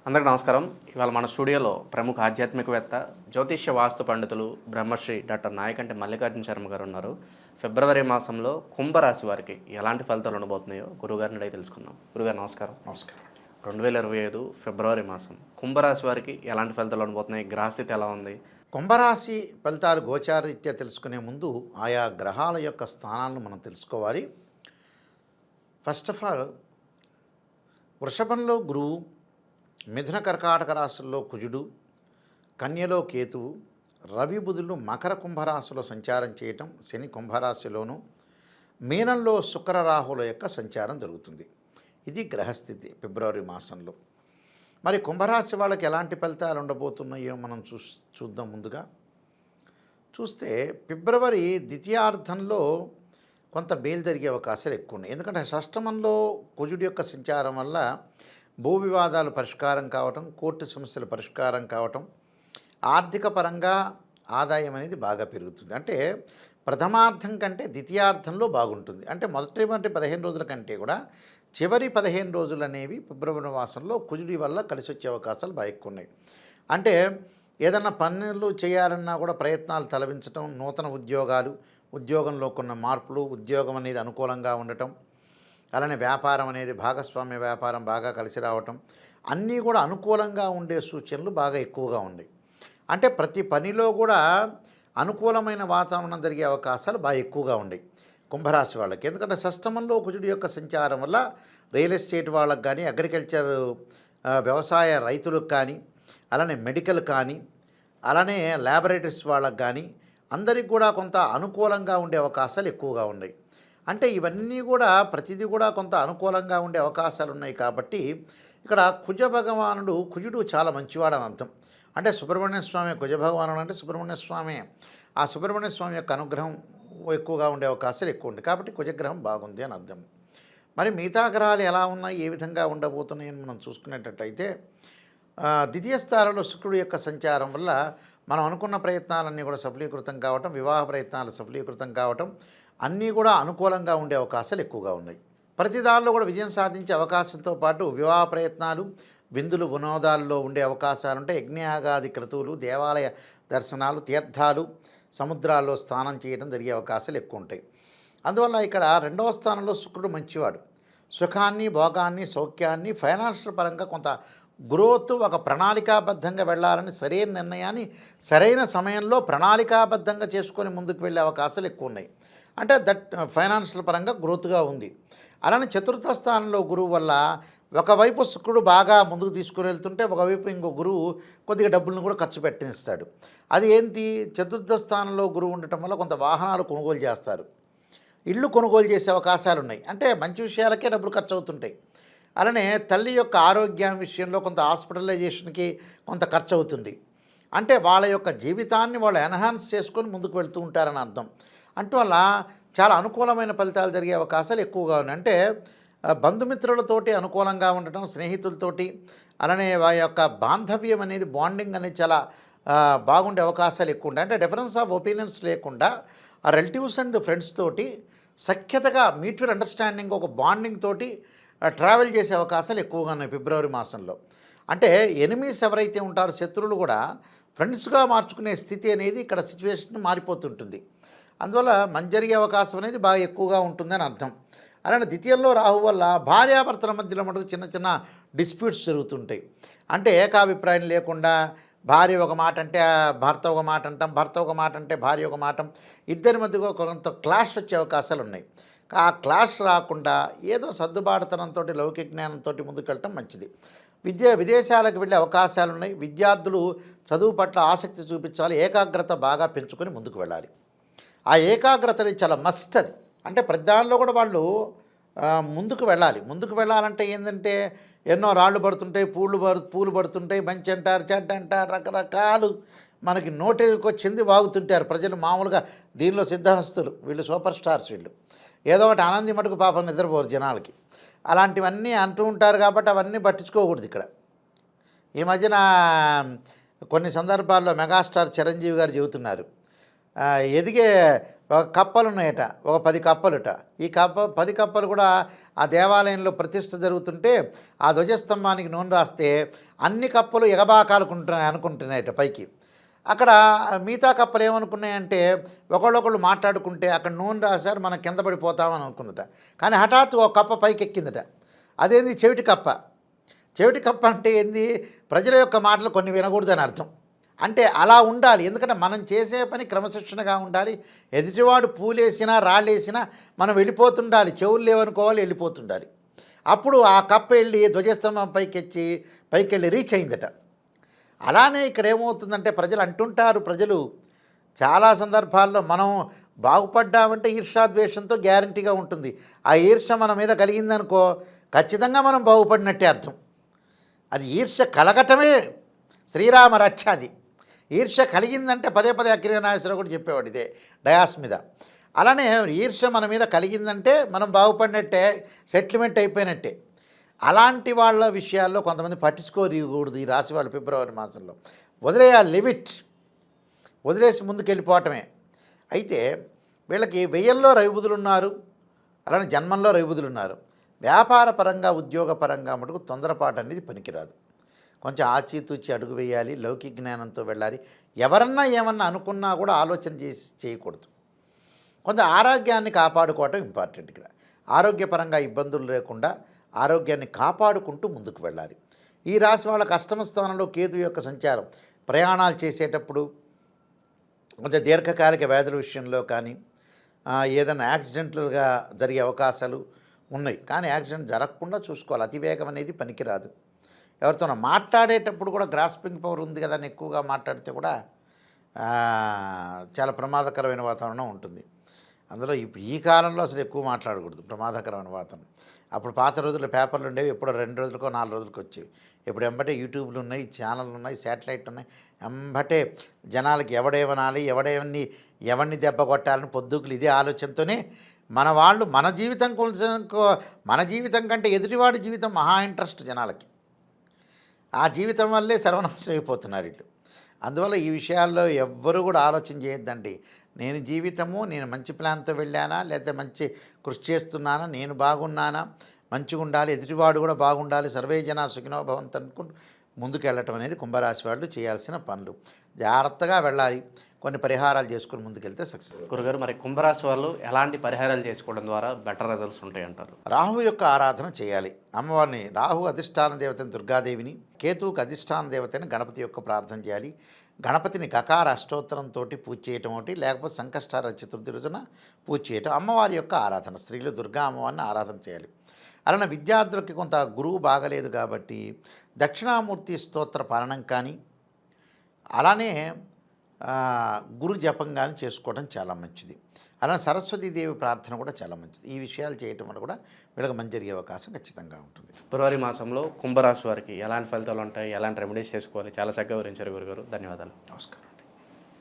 అందరికీ నమస్కారం. ఇవాళ మన స్టూడియోలో ప్రముఖ ఆధ్యాత్మికవేత్త, జ్యోతిష్య వాస్తు పండితులు బ్రహ్మశ్రీ డాక్టర్ నాయకంటి మల్లికార్జున శర్మ గారు ఉన్నారు. ఫిబ్రవరి మాసంలో కుంభరాశి వారికి ఎలాంటి ఫలితాలు ఉండబోతున్నాయో గురుగారిని అడిగి తెలుసుకుందాం. గురుగారు నమస్కారం. నమస్కారం. 2025 ఫిబ్రవరి మాసం కుంభరాశి వారికి ఎలాంటి ఫలితాలు ఉండబోతున్నాయి? గ్రహస్థితి ఎలా ఉంది? కుంభరాశి ఫలితాలు గోచారరీత్యా తెలుసుకునే ముందు ఆయా గ్రహాల యొక్క స్థానాలను మనం తెలుసుకోవాలి. ఫస్ట్ ఆఫ్ ఆల్ వృషభంలో గురువు, మిథున కర్కాటక రాశుల్లో కుజుడు, కన్యలో కేతువు, రవి బుధులు మకర కుంభరాశిలో సంచారం చేయటం, శని కుంభరాశిలోను, మీనంలో శుక్ర రాహుల యొక్క సంచారం జరుగుతుంది. ఇది గ్రహస్థితి ఫిబ్రవరి మాసంలో. మరి కుంభరాశి వాళ్ళకి ఎలాంటి ఫలితాలు ఉండబోతున్నాయో మనం చూద్దాం. ముందుగా చూస్తే ఫిబ్రవరి ద్వితీయార్థంలో కొంత మేలు జరిగే అవకాశాలు ఎక్కువ ఉన్నాయి. ఎందుకంటే షష్టమంలో కుజుడి యొక్క సంచారం వల్ల భూ వివాదాలు పరిష్కారం కావటం, కోర్టు సమస్యలు పరిష్కారం కావటం, ఆర్థిక పరంగా ఆదాయం అనేది బాగా పెరుగుతుంది. అంటే ప్రథమార్థం కంటే ద్వితీయార్థంలో బాగుంటుంది. అంటే మొదటి 15 రోజుల కంటే కూడా చివరి 15 రోజులు అనేవి ఫిబ్రవరి మాసంలో కుజుడి వల్ల కలిసి వచ్చే అవకాశాలు బాగా ఎక్కువ ఉన్నాయి. అంటే ఏదన్నా పనులు చేయాలన్నా కూడా ప్రయత్నాలు తలవించటం, నూతన ఉద్యోగాలు, ఉద్యోగంలో కొన్ని మార్పులు, ఉద్యోగం అనేది అనుకూలంగా ఉండటం, అలానే వ్యాపారం అనేది భాగస్వామ్య వ్యాపారం బాగా కలిసి రావటం, అన్నీ కూడా అనుకూలంగా ఉండే సూచనలు బాగా ఎక్కువగా ఉన్నాయి. అంటే ప్రతి పనిలో కూడా అనుకూలమైన వాతావరణం జరిగే అవకాశాలు బాగా ఎక్కువగా ఉన్నాయి కుంభరాశి వాళ్ళకి. ఎందుకంటే షష్టమంలో కుజుడి యొక్క సంచారం వల్ల రియల్ ఎస్టేట్ వాళ్ళకి కానీ, అగ్రికల్చర్ వ్యవసాయ రైతులకు కానీ, అలానే మెడికల్ కానీ, అలానే ల్యాబొరేటరీస్ వాళ్ళకి కానీ అందరికి కూడా కొంత అనుకూలంగా ఉండే అవకాశాలు ఎక్కువగా ఉన్నాయి. అంటే ఇవన్నీ కూడా ప్రతిదీ కూడా కొంత అనుకూలంగా ఉండే అవకాశాలు ఉన్నాయి. కాబట్టి ఇక్కడ కుజ భగవానుడు, కుజుడు చాలా మంచివాడని అర్థం. అంటే సుబ్రహ్మణ్య స్వామి కుజ భగవానుడు అంటే సుబ్రహ్మణ్య స్వామి, ఆ సుబ్రహ్మణ్య స్వామి యొక్క అనుగ్రహం ఎక్కువగా ఉండే అవకాశాలు ఎక్కువ ఉంటాయి. కాబట్టి కుజగ్రహం బాగుంది అని అర్థం. మరి మిగతా గ్రహాలు ఎలా ఉన్నాయి, ఏ విధంగా ఉండబోతున్నాయని మనం చూసుకునేటట్టయితే ద్వితీయ స్థానంలో శుక్రుడు యొక్క సంచారం వల్ల మనం అనుకున్న ప్రయత్నాలన్నీ కూడా సఫలీకృతం కావటం, వివాహ ప్రయత్నాలు సఫలీకృతం కావటం, అన్నీ కూడా అనుకూలంగా ఉండే అవకాశాలు ఎక్కువగా ఉన్నాయి. ప్రతి దానిలో కూడా విజయం సాధించే అవకాశంతో పాటు వివాహ ప్రయత్నాలు, విందులు వినోదాల్లో ఉండే అవకాశాలు ఉంటాయి. యజ్ఞయాగాది క్రతువులు, దేవాలయ దర్శనాలు, తీర్థాలు, సముద్రాల్లో స్నానం చేయడం జరిగే అవకాశాలు ఎక్కువ ఉంటాయి. అందువల్ల ఇక్కడ రెండవ స్థానంలో శుక్రుడు మంచివాడు. సుఖాన్ని, భోగాన్ని, సౌఖ్యాన్ని, ఫైనాన్షియల్ పరంగా కొంత గ్రోత్, ఒక ప్రణాళికాబద్ధంగా వెళ్ళాలని సరైన నిర్ణయాన్ని సరైన సమయంలో ప్రణాళికాబద్ధంగా చేసుకొని ముందుకు వెళ్ళే అవకాశాలు ఎక్కువ ఉన్నాయి. అంటే ఫైనాన్షియల్ పరంగా గ్రోత్గా ఉంది. అలానే చతుర్థ స్థానంలో గురువు వల్ల ఒకవైపు శుక్రుడు బాగా ముందుకు తీసుకుని వెళ్తుంటే, ఒకవైపు ఇంకో గురువు కొద్దిగా డబ్బులను కూడా ఖర్చు పెట్టనిస్తాడు. అది ఏంటి, చతుర్థ స్థానంలో గురువు ఉండటం వల్ల కొంత వాహనాలు కొనుగోలు చేస్తారు, ఇళ్ళు కొనుగోలు చేసే అవకాశాలు ఉన్నాయి. అంటే మంచి విషయాలకే డబ్బులు ఖర్చు అవుతుంటాయి. అలానే తల్లి యొక్క ఆరోగ్యం విషయంలో కొంత హాస్పిటలైజేషన్కి కొంత ఖర్చు అవుతుంది. అంటే వాళ్ళ యొక్క జీవితాన్ని వాళ్ళు ఎన్హాన్స్ చేసుకొని ముందుకు వెళ్తూ ఉంటారని అర్థం. అందువల్ల చాలా అనుకూలమైన ఫలితాలు జరిగే అవకాశాలు ఎక్కువగా ఉన్నాయి. అంటే బంధుమిత్రులతోటి అనుకూలంగా ఉండటం, స్నేహితులతోటి, అలానే వారి యొక్క బాంధవ్యం అనేది, బాండింగ్ అనేది చాలా బాగుండే అవకాశాలు ఎక్కువ ఉంటాయి. అంటే డిఫరెన్స్ ఆఫ్ ఒపీనియన్స్ లేకుండా ఆ రిలేటివ్స్ అండ్ ఫ్రెండ్స్ తోటి సఖ్యతగా, మ్యూచువల్ అండర్స్టాండింగ్, ఒక బాండింగ్ తోటి ట్రావెల్ చేసే అవకాశాలు ఎక్కువగా ఉన్నాయి ఫిబ్రవరి మాసంలో. అంటే ఎనిమీస్ ఎవరైతే ఉంటారో, శత్రువులు కూడా ఫ్రెండ్స్గా మార్చుకునే స్థితి అనేది ఇక్కడ సిచ్యువేషన్ మారిపోతుంటుంది. అందువల్ల మంచి జరిగే అవకాశం అనేది బాగా ఎక్కువగా ఉంటుందని అర్థం. అలానే ద్వితీయంలో రాహు వల్ల భార్యాభర్తల మధ్యలో మటుకు చిన్న చిన్న డిస్ప్యూట్స్ జరుగుతుంటాయి. అంటే ఏకాభిప్రాయం లేకుండా భార్య ఒక మాట అంటే భర్త ఒక మాట అంటాం, భర్త ఒక మాట అంటే భార్య ఒక మాట, ఇద్దరి మధ్యలో కొంత క్లాష్ వచ్చే అవకాశాలు ఉన్నాయి. ఆ క్లాష్ రాకుండా ఏదో సర్దుబాటుతనంతో, లౌకిక జ్ఞానంతో ముందుకెళ్ళటం మంచిది. విదేశాలకు వెళ్ళే అవకాశాలు ఉన్నాయి. విద్యార్థులు చదువు పట్ల ఆసక్తి చూపించాలి, ఏకాగ్రత బాగా పెంచుకొని ముందుకు వెళ్ళాలి. ఆ ఏకాగ్రతని చాలా మస్ట్ అది. అంటే ప్రతి దానిలో కూడా వాళ్ళు ముందుకు వెళ్ళాలి. ముందుకు వెళ్ళాలంటే ఏంటంటే ఎన్నో రాళ్ళు పడుతుంటాయి, పూలు పడుతుంటాయి, మంచి అంటారు, చెడ్డ అంటారు, రకరకాలు మనకి నోటికి వచ్చింది వాగుతుంటారు ప్రజలు. మామూలుగా దీనిలో సిద్ధహస్తులు, వీళ్ళు సూపర్ స్టార్స్. వీళ్ళు ఏదో ఒకటి ఆనంది మటుకు పాపం నిద్రపోరు జనాలకి. అలాంటివన్నీ అంటూ ఉంటారు కాబట్టి అవన్నీ పట్టించుకోకూడదు. ఇక్కడ ఈ మధ్యన కొన్ని సందర్భాల్లో మెగాస్టార్ చిరంజీవి గారు చెబుతున్నారు, ఎదిగే ఒక కప్పలు ఉన్నాయట, ఒక 10 కప్పలుట. ఈ 10 కప్పలు కూడా ఆ దేవాలయంలో ప్రతిష్ఠ జరుగుతుంటే ఆ ధ్వజస్తంభానికి నూనె రాస్తే అన్ని కప్పలు అనుకుంటున్నాయట పైకి. అక్కడ మిగతా కప్పలు ఏమనుకున్నాయంటే ఒకళ్ళొకళ్ళు మాట్లాడుకుంటే అక్కడ నూనె రాశారు, మనం కింద పడిపోతామని అనుకుందట. కానీ హఠాత్తు ఒక కప్ప పైకి ఎక్కిందట. అదేంది? చెవిటి కప్ప. చెవిటి కప్ప అంటే ఏంది? ప్రజల యొక్క మాటలు కొన్ని వినకూడదని అర్థం. అంటే అలా ఉండాలి. ఎందుకంటే మనం చేసే పని క్రమశిక్షణగా ఉండాలి. ఎదుటివాడు పూలేసినా రాళ్ళేసినా మనం వెళ్ళిపోతుండాలి. చెవులు లేవనుకోవాలి, వెళ్ళిపోతుండాలి. అప్పుడు ఆ కప్ప వెళ్ళి ధ్వజస్తంభం పైకెళ్ళి రీచ్ అయిందట. అలానే ఇక్కడ ఏమవుతుందంటే ప్రజలు అంటుంటారు, ప్రజలు చాలా సందర్భాల్లో మనం బాగుపడ్డామంటే ఈర్ష్యాద్వేషంతో గ్యారంటీగా ఉంటుంది. ఆ ఈర్ష్య మన మీద కలిగిందనుకో ఖచ్చితంగా మనం బాగుపడినట్టే అర్థం. అది ఈర్ష్య కలగటమే శ్రీరామ రక్ష. అది ఈర్ష్య కలిగిందంటే పదే అక్కినేని కూడా చెప్పేవాడు ఇదే డయాస్ మీద. అలానే ఈర్ష్య మన మీద కలిగిందంటే మనం బాగుపడినట్టే, సెటిల్మెంట్ అయిపోయినట్టే. అలాంటి వాళ్ళ విషయాల్లో కొంతమంది పట్టించుకోకూడదు. ఈ రాశి వాళ్ళు ఫిబ్రవరి మాసంలో వదిలేయాలి, లిమిట్ వదిలేసి ముందుకు వెళ్ళిపోవటమే. అయితే వీళ్ళకి వ్యయంలో రవిబుధులు ఉన్నారు, అలానే జన్మంలో రవిబుధులు ఉన్నారు. వ్యాపార పరంగా ఉద్యోగపరంగా మటుకు తొందరపాటు అనేది పనికిరాదు. కొంచెం ఆచితూచి అడుగు వేయాలి, లౌకిక జ్ఞానంతో వెళ్ళాలి. ఎవరన్నా ఏమన్నా అనుకున్నా కూడా ఆలోచన చేయకూడదు. కొంత ఆరోగ్యాన్ని కాపాడుకోవటం ఇంపార్టెంట్. ఇక్కడ ఆరోగ్యపరంగా ఇబ్బందులు లేకుండా ఆరోగ్యాన్ని కాపాడుకుంటూ ముందుకు వెళ్ళాలి. ఈ రాశి వాళ్ళ అష్టమ స్థానంలో కేతు యొక్క సంచారం ప్రయాణాలు చేసేటప్పుడు కొంచెం దీర్ఘకాలిక వ్యాధుల విషయంలో కానీ ఏదైనా యాక్సిడెంట్లుగా జరిగే అవకాశాలు ఉన్నాయి. కానీ యాక్సిడెంట్ జరగకుండా చూసుకోవాలి. అతివేగం అనేది పనికిరాదు. ఎవరితోనో మాట్లాడేటప్పుడు కూడా గ్రాస్పింగ్ పవర్ ఉంది కదా అని ఎక్కువగా మాట్లాడితే కూడా చాలా ప్రమాదకరమైన వాతావరణం ఉంటుంది. అందులో ఇప్పుడు ఈ కాలంలో అసలు ఎక్కువ మాట్లాడకూడదు, ప్రమాదకరమైన వాతావరణం. అప్పుడు పాత రోజుల్లో పేపర్లు ఉండేవి, ఎప్పుడో 2 రోజులకో 4 రోజులకో వచ్చేవి. ఇప్పుడు ఎంబటే యూట్యూబ్లు ఉన్నాయి, ఛానళ్ళు ఉన్నాయి, శాటిలైట్ ఉన్నాయి. ఎంబటే జనాలకి ఎవడేమనాలి, ఎవరిని దెబ్బ కొట్టాలని పొద్దుకులు ఇదే ఆలోచనతోనే మన వాళ్ళు మన జీవితం కంటే ఎదుటివాడి జీవితం మహా ఇంట్రెస్ట్ జనాలకి. ఆ జీవితం వల్లే సర్వనాశనం అయిపోతున్నారు వీళ్ళు. అందువల్ల ఈ విషయాల్లో ఎవ్వరూ కూడా ఆలోచన చేయొద్దండి. నేను మంచి ప్లాన్తో వెళ్ళానా, లేకపోతే మంచి కృషి చేస్తున్నానా, నేను బాగున్నానా, మంచిగా ఉండాలి, ఎదుటివాడు కూడా బాగుండాలి, సర్వే జనా సుఖినో భవంతు అనుకుంటూ ముందుకు వెళ్ళటం అనేది కుంభరాశి వాళ్ళు చేయాల్సిన పనులు. జాగ్రత్తగా వెళ్ళాలి, కొన్ని పరిహారాలు చేసుకుని ముందుకెళ్తే సక్సెస్. గురుగారు, మరి కుంభరాశి వాళ్ళు ఎలాంటి పరిహారాలు చేసుకోవడం ద్వారా బెటర్ రిజల్ట్స్ ఉంటాయి అంటారు? రాహు యొక్క ఆరాధన చేయాలి. అమ్మవారిని, రాహు అధిష్టాన దేవతని దుర్గాదేవిని, కేతువుకు అధిష్టాన దేవతని గణపతి యొక్క ప్రార్థన చేయాలి. గణపతిని గకార అష్టోత్తరంతో పూజ చేయటం ఒకటి, లేకపోతే సంకష్టార చతుర్థి రోజున పూజ చేయటం. అమ్మవారి యొక్క ఆరాధన, స్త్రీలు దుర్గా అమ్మవారిని ఆరాధన చేయాలి. అలానే విద్యార్థులకి కొంత గురువు బాగలేదు కాబట్టి దక్షిణామూర్తి స్తోత్ర పాలనం కానీ, అలానే గురు జపం కానీ చేసుకోవడం చాలా మంచిది. అలానే సరస్వతీదేవి ప్రార్థన కూడా చాలా మంచిది. ఈ విషయాలు చేయటం వల్ల కూడా వీళ్ళకి మంచి జరిగే అవకాశం ఖచ్చితంగా ఉంటుంది. ఫిబ్రవరి మాసంలో కుంభరాశి వారికి ఎలాంటి ఫలితాలు ఉంటాయి, ఎలాంటి రెమెడీస్ చేసుకోవాలి, చాలా చక్కగా వివరించారు గురుగారు. ధన్యవాదాలు. నమస్కారం.